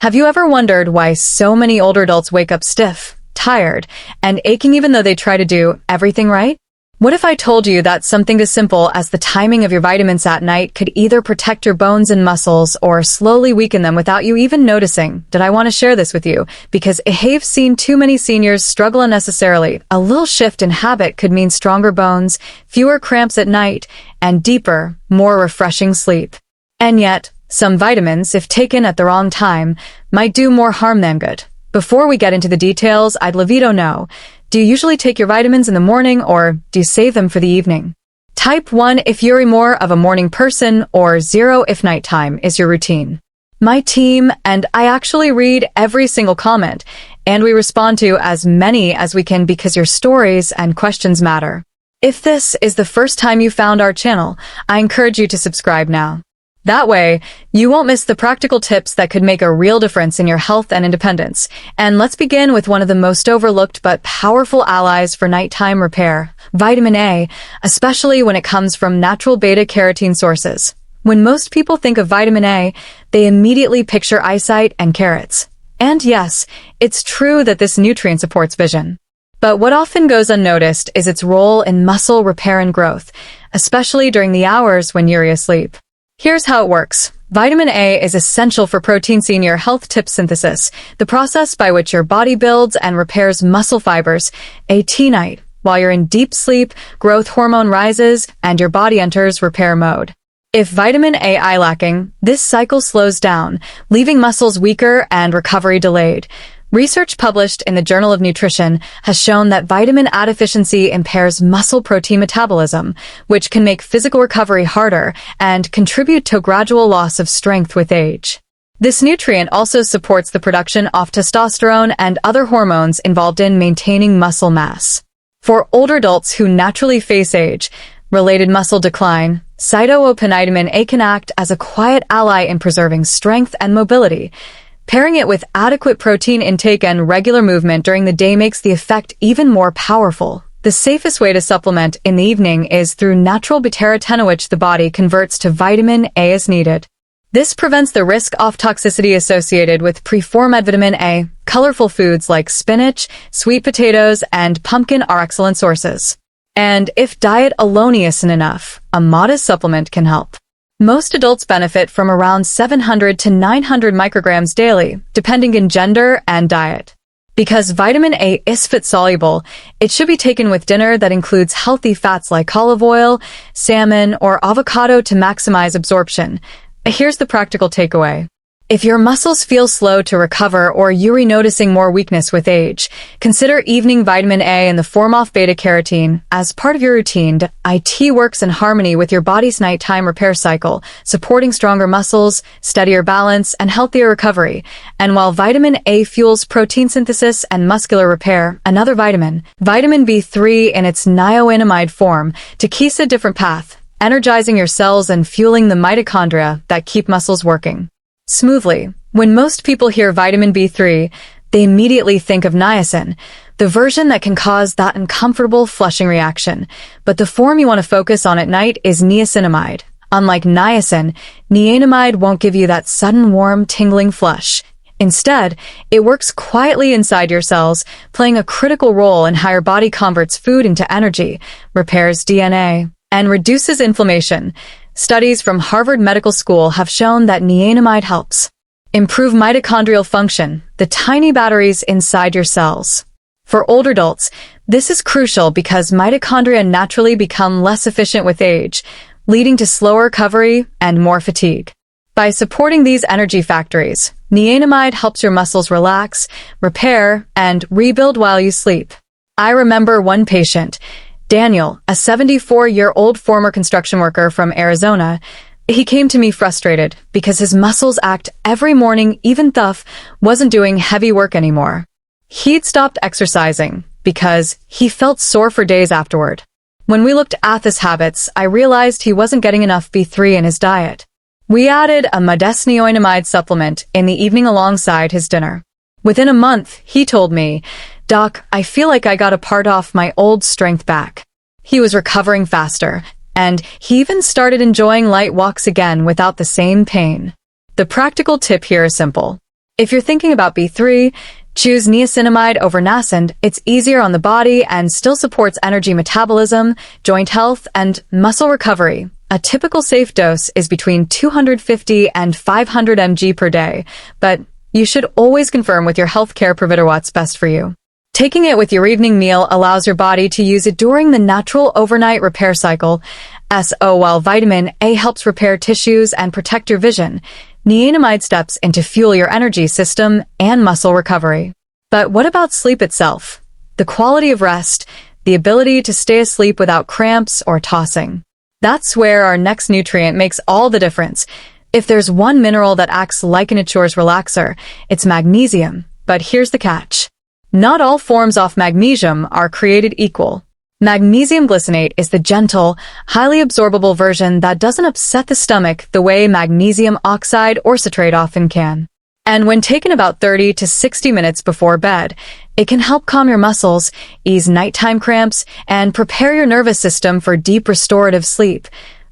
Have you ever wondered why so many older adults wake up stiff, tired, and aching even though they try to do everything right? What if I told you that something as simple as the timing of your vitamins at night could either protect your bones and muscles or slowly weaken them without you even noticing? Did I want to share this with you? Because I've seen too many seniors struggle unnecessarily. A little shift in habit could mean stronger bones, fewer cramps at night, and deeper, more refreshing sleep. And yet, some vitamins, if taken at the wrong time, might do more harm than good. Before we get into the details, I'd love you to know, do you usually take your vitamins in the morning or do you save them for the evening? Type 1 if you're more of a morning person, or 0 if nighttime is your routine. My team and I actually read every single comment, and we respond to as many as we can because your stories and questions matter. If this is the first time you found our channel, I encourage you to subscribe now. That way, you won't miss the practical tips that could make a real difference in your health and independence. And let's begin with one of the most overlooked but powerful allies for nighttime repair, vitamin A, especially when it comes from natural beta-carotene sources. When most people think of vitamin A, they immediately picture eyesight and carrots. And yes, it's true that this nutrient supports vision. But what often goes unnoticed is its role in muscle repair and growth, especially during the hours when you're asleep. Here's how it works. Vitamin A is essential for protein senior health tip synthesis, the process by which your body builds and repairs muscle fibers, at night. While you're in deep sleep, growth hormone rises and your body enters repair mode. If vitamin A lacking, this cycle slows down, leaving muscles weaker and recovery delayed. Research published in the Journal of Nutrition has shown that vitamin A deficiency impairs muscle protein metabolism, which can make physical recovery harder and contribute to gradual loss of strength with age. This nutrient also supports the production of testosterone and other hormones involved in maintaining muscle mass. For older adults who naturally face age-related muscle decline, vitamin A can act as a quiet ally in preserving strength and mobility. Pairing it with adequate protein intake and regular movement during the day makes the effect even more powerful. The safest way to supplement in the evening is through natural beta-carotene, which the body converts to vitamin A as needed. This prevents the risk of toxicity associated with preformed vitamin A. Colorful foods like spinach, sweet potatoes, and pumpkin are excellent sources. And if diet alone isn't enough, a modest supplement can help. Most adults benefit from around 700 to 900 micrograms daily, depending on gender and diet. Because vitamin A is fat-soluble, it should be taken with dinner that includes healthy fats like olive oil, salmon, or avocado to maximize absorption. Here's the practical takeaway. If your muscles feel slow to recover or you're noticing more weakness with age, consider evening vitamin A in the form of beta-carotene as part of your routine. It works in harmony with your body's nighttime repair cycle, supporting stronger muscles, steadier balance, and healthier recovery. And while vitamin A fuels protein synthesis and muscular repair, another vitamin B3 in its niacinamide form, takes a different path, energizing your cells and fueling the mitochondria that keep muscles working smoothly. When most people hear vitamin B3, they immediately think of niacin, the version that can cause that uncomfortable flushing reaction. But the form you want to focus on at night is niacinamide. Unlike niacin, niacinamide won't give you that sudden warm, tingling flush. Instead, it works quietly inside your cells, playing a critical role in how your body converts food into energy, repairs DNA, and reduces inflammation. Studies from Harvard Medical School have shown that niacinamide helps improve mitochondrial function, the tiny batteries inside your cells. For older adults, this is crucial because mitochondria naturally become less efficient with age, leading to slower recovery and more fatigue. By supporting these energy factories, niacinamide helps your muscles relax, repair, and rebuild while you sleep. I remember one patient, Daniel, a 74-year-old former construction worker from Arizona. He came to me frustrated because his muscles ached every morning even though wasn't doing heavy work anymore. He'd stopped exercising because he felt sore for days afterward. When we looked at his habits, I realized he wasn't getting enough B3 in his diet. We added a magnesium supplement in the evening alongside his dinner. Within a month, he told me, "Doc, I feel like I got a part of my old strength back." He was recovering faster, and he even started enjoying light walks again without the same pain. The practical tip here is simple. If you're thinking about B3, choose niacinamide over niacin. It's easier on the body and still supports energy metabolism, joint health, and muscle recovery. A typical safe dose is between 250 and 500 mg per day, but you should always confirm with your healthcare provider what's best for you. Taking it with your evening meal allows your body to use it during the natural overnight repair cycle. While vitamin A helps repair tissues and protect your vision, niacinamide steps in to fuel your energy system and muscle recovery. But what about sleep itself? The quality of rest, the ability to stay asleep without cramps or tossing. That's where our next nutrient makes all the difference. If there's one mineral that acts like a nature's relaxer, it's magnesium. But here's the catch. Not all forms of magnesium are created equal. Magnesium glycinate is the gentle, highly absorbable version that doesn't upset the stomach the way magnesium oxide or citrate often can. And when taken about 30 to 60 minutes before bed, it can help calm your muscles, ease nighttime cramps, and prepare your nervous system for deep restorative sleep.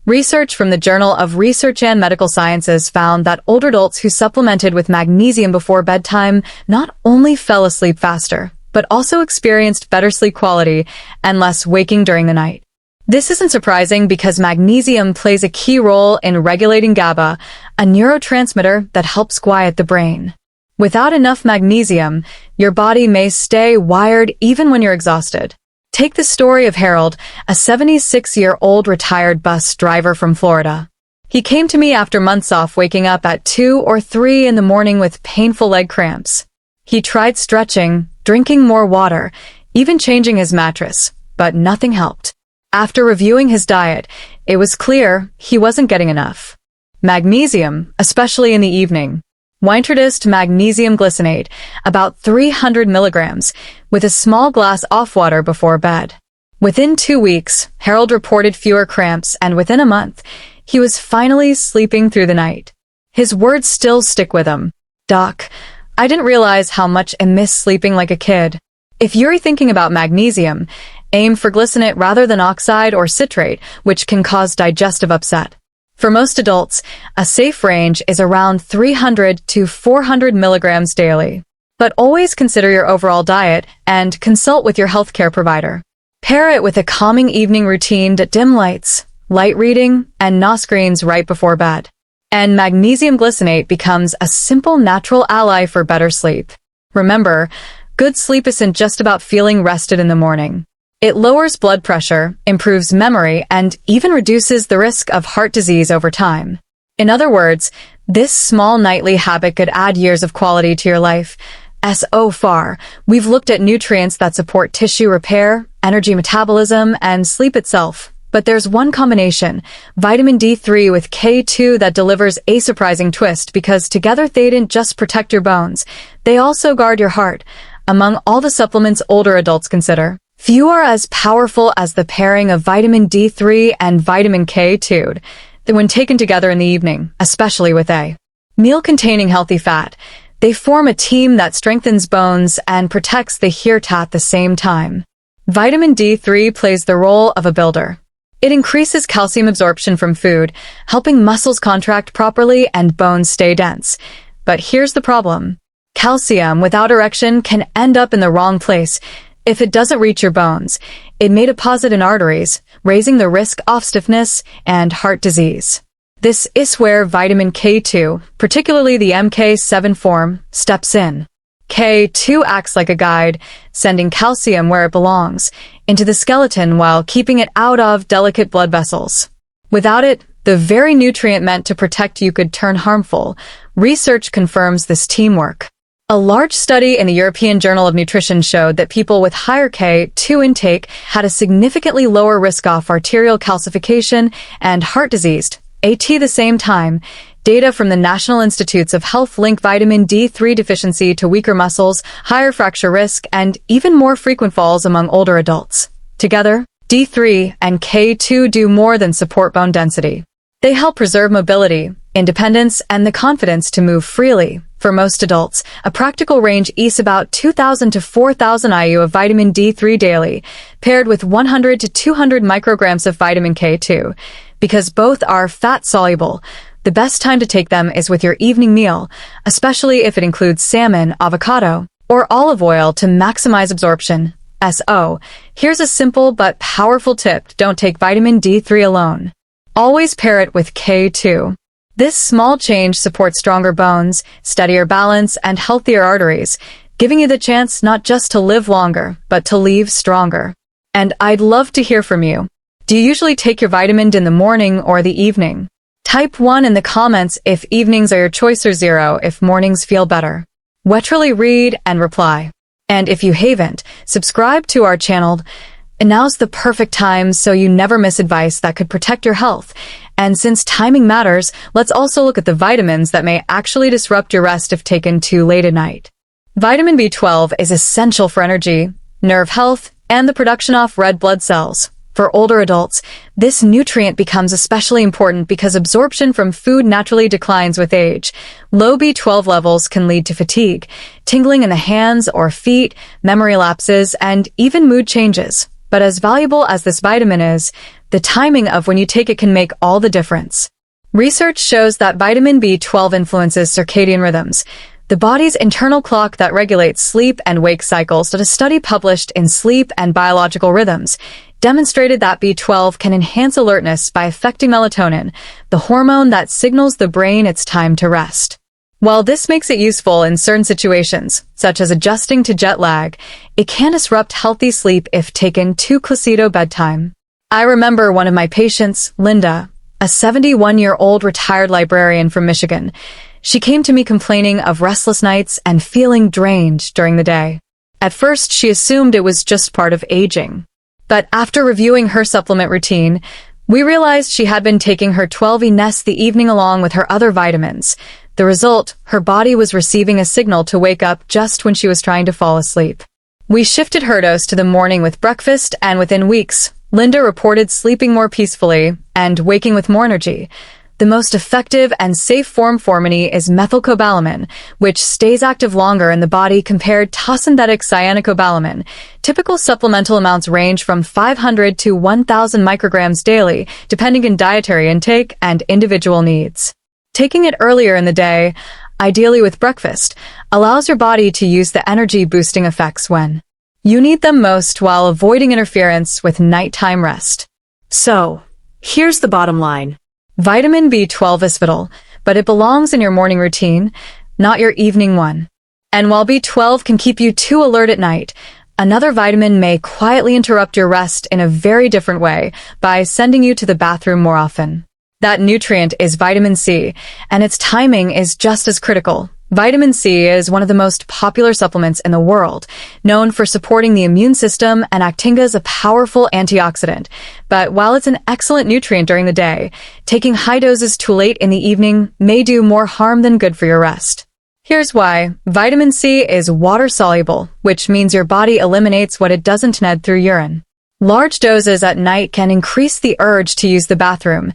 Research from the Journal of Research and Medical Sciences found that older adults who supplemented with magnesium before bedtime not only fell asleep faster, but also experienced better sleep quality and less waking during the night. This isn't surprising because magnesium plays a key role in regulating GABA, a neurotransmitter that helps quiet the brain. Without enough magnesium, your body may stay wired even when you're exhausted. Take the story of Harold, a 76-year-old retired bus driver from Florida. He came to me after months off waking up at 2 or 3 in the morning with painful leg cramps. He tried stretching, drinking more water, even changing his mattress, but nothing helped. After reviewing his diet, it was clear he wasn't getting enough magnesium, especially in the evening. Wine introduced magnesium glycinate, about 300 milligrams, with a small glass of water before bed. Within 2 weeks, Harold reported fewer cramps, and within a month, he was finally sleeping through the night. His words still stick with him. "Doc, I didn't realize how much I miss sleeping like a kid." If you're thinking about magnesium, aim for glycinate rather than oxide or citrate, which can cause digestive upset. For most adults, a safe range is around 300 to 400 milligrams daily. But always consider your overall diet and consult with your healthcare provider. Pair it with a calming evening routine that dim lights, light reading, and no screens right before bed. And magnesium glycinate becomes a simple natural ally for better sleep. Remember, good sleep isn't just about feeling rested in the morning. It lowers blood pressure, improves memory, and even reduces the risk of heart disease over time. In other words, this small nightly habit could add years of quality to your life. So far, we've looked at nutrients that support tissue repair, energy metabolism, and sleep itself. But there's one combination, vitamin D3 with K2, that delivers a surprising twist because together they didn't just protect your bones, they also guard your heart. Among all the supplements older adults consider, few are as powerful as the pairing of vitamin D3 and vitamin K2 when taken together in the evening, especially with a meal containing healthy fat. They form a team that strengthens bones and protects the heart at the same time. Vitamin D3 plays the role of a builder. It increases calcium absorption from food, helping muscles contract properly and bones stay dense. But here's the problem. Calcium without erection can end up in the wrong place. If it doesn't reach your bones, it may deposit in arteries, raising the risk of stiffness and heart disease. This is where vitamin K2, particularly the MK7 form, steps in. K2 acts like a guide, sending calcium where it belongs, into the skeleton while keeping it out of delicate blood vessels. Without it, the very nutrient meant to protect you could turn harmful. Research confirms this teamwork. A large study in the European Journal of Nutrition showed that people with higher K2 intake had a significantly lower risk of arterial calcification and heart disease. At the same time, data from the National Institutes of Health link vitamin D3 deficiency to weaker muscles, higher fracture risk, and even more frequent falls among older adults. Together, D3 and K2 do more than support bone density. They help preserve mobility, independence, and the confidence to move freely. For most adults, a practical range is about 2,000 to 4,000 IU of vitamin D3 daily, paired with 100 to 200 micrograms of vitamin K2. Because both are fat-soluble, The best time to take them is with your evening meal, especially if it includes salmon, avocado, or olive oil to maximize absorption. Here's a simple but powerful tip: don't take vitamin D3 alone. Always pair it with K2. This small change supports stronger bones, steadier balance, and healthier arteries, giving you the chance not just to live longer, but to leave stronger. And I'd love to hear from you. Do you usually take your vitamin D in the morning or the evening? Type 1 in the comments if evenings are your choice, or 0 if mornings feel better. Literally read and reply. And if you haven't, subscribe to our channel. And now's the perfect time so you never miss advice that could protect your health. And since timing matters, let's also look at the vitamins that may actually disrupt your rest if taken too late at night. Vitamin B12 is essential for energy, nerve health, and the production of red blood cells. For older adults, this nutrient becomes especially important because absorption from food naturally declines with age. Low B12 levels can lead to fatigue, tingling in the hands or feet, memory lapses, and even mood changes. But as valuable as this vitamin is, the timing of when you take it can make all the difference. Research shows that vitamin B12 influences circadian rhythms, the body's internal clock that regulates sleep and wake cycles. A study published in Sleep and Biological Rhythms demonstrated that B12 can enhance alertness by affecting melatonin, the hormone that signals the brain it's time to rest. While this makes it useful in certain situations, such as adjusting to jet lag, it can disrupt healthy sleep if taken too close to bedtime. I remember one of my patients, Linda, a 71-year-old retired librarian from Michigan. She came to me complaining of restless nights and feeling drained during the day. At first, she assumed it was just part of aging. But after reviewing her supplement routine, we realized she had been taking her 12E the evening along with her other vitamins. The result, her body was receiving a signal to wake up just when she was trying to fall asleep. We shifted her dose to the morning with breakfast, and within weeks, Linda reported sleeping more peacefully and waking with more energy. The most effective and safe form for me is methylcobalamin, which stays active longer in the body compared to synthetic cyanocobalamin. Typical supplemental amounts range from 500 to 1,000 micrograms daily, depending on dietary intake and individual needs. Taking it earlier in the day, ideally with breakfast, allows your body to use the energy-boosting effects when you need them most while avoiding interference with nighttime rest. So, here's the bottom line. Vitamin B12 is vital, but it belongs in your morning routine, not your evening one. And while B12 can keep you too alert at night, another vitamin may quietly interrupt your rest in a very different way by sending you to the bathroom more often. That nutrient is vitamin C, and its timing is just as critical. Vitamin C is one of the most popular supplements in the world, known for supporting the immune system and acting as a powerful antioxidant. But while it's an excellent nutrient during the day, taking high doses too late in the evening may do more harm than good for your rest. Here's why. Vitamin C is water-soluble, which means your body eliminates what it doesn't need through urine. Large doses at night can increase the urge to use the bathroom,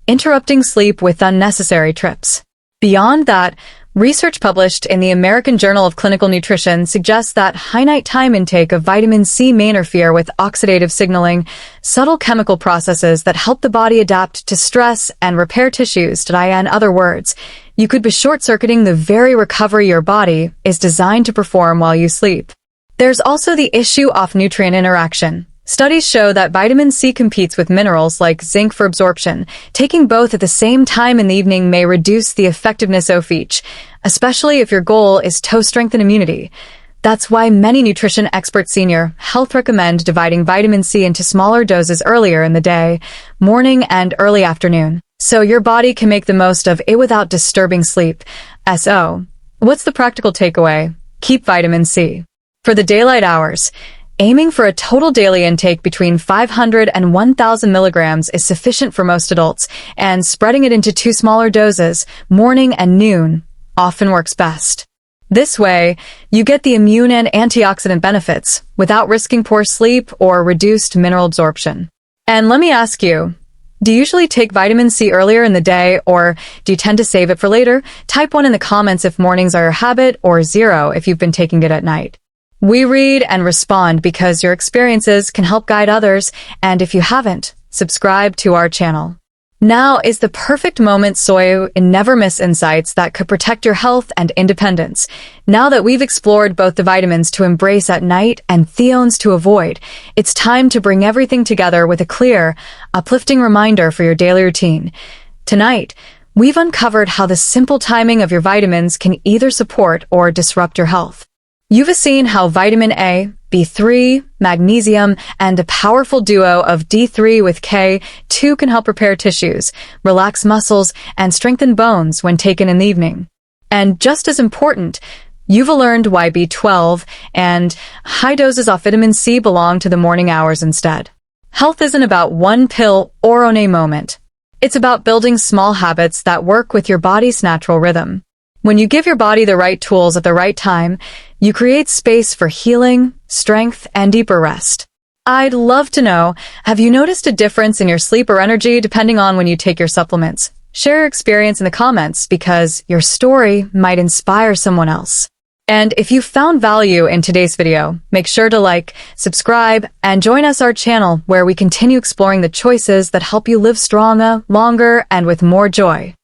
interrupting sleep with unnecessary trips. Beyond that, research published in the American Journal of Clinical Nutrition suggests that high nighttime intake of vitamin C may interfere with oxidative signaling, subtle chemical processes that help the body adapt to stress and repair tissues. In other words, you could be short-circuiting the very recovery your body is designed to perform while you sleep. There's also the issue of nutrient interaction. Studies show that vitamin C competes with minerals like zinc for absorption. Taking both at the same time in the evening may reduce the effectiveness of each, especially if your goal is to strengthen immunity. That's why many nutrition experts senior health recommend dividing vitamin C into smaller doses earlier in the day, morning and early afternoon, so your body can make the most of it without disturbing sleep. What's the practical takeaway? Keep vitamin C for the daylight hours. Aiming for a total daily intake between 500 and 1,000 milligrams is sufficient for most adults, and spreading it into two smaller doses, morning and noon, often works best. This way, you get the immune and antioxidant benefits without risking poor sleep or reduced mineral absorption. And let me ask you, do you usually take vitamin C earlier in the day, or do you tend to save it for later? Type 1 in the comments if mornings are your habit, or 0 if you've been taking it at night. We read and respond because your experiences can help guide others, and if you haven't, subscribe to our channel. Now is the perfect moment, so you never miss insights that could protect your health and independence. Now that we've explored both the vitamins to embrace at night and thiones to avoid, it's time to bring everything together with a clear, uplifting reminder for your daily routine. Tonight, we've uncovered how the simple timing of your vitamins can either support or disrupt your health. You've seen how vitamin A, B3, magnesium, and a powerful duo of D3 with K2 can help repair tissues, relax muscles, and strengthen bones when taken in the evening. And just as important, you've learned why B12 and high doses of vitamin C belong to the morning hours instead. Health isn't about one pill or on a moment. It's about building small habits that work with your body's natural rhythm. When you give your body the right tools at the right time, you create space for healing, strength, and deeper rest. I'd love to know, have you noticed a difference in your sleep or energy depending on when you take your supplements? Share your experience in the comments because your story might inspire someone else. And if you found value in today's video, make sure to like, subscribe, and join our channel where we continue exploring the choices that help you live stronger, longer, and with more joy.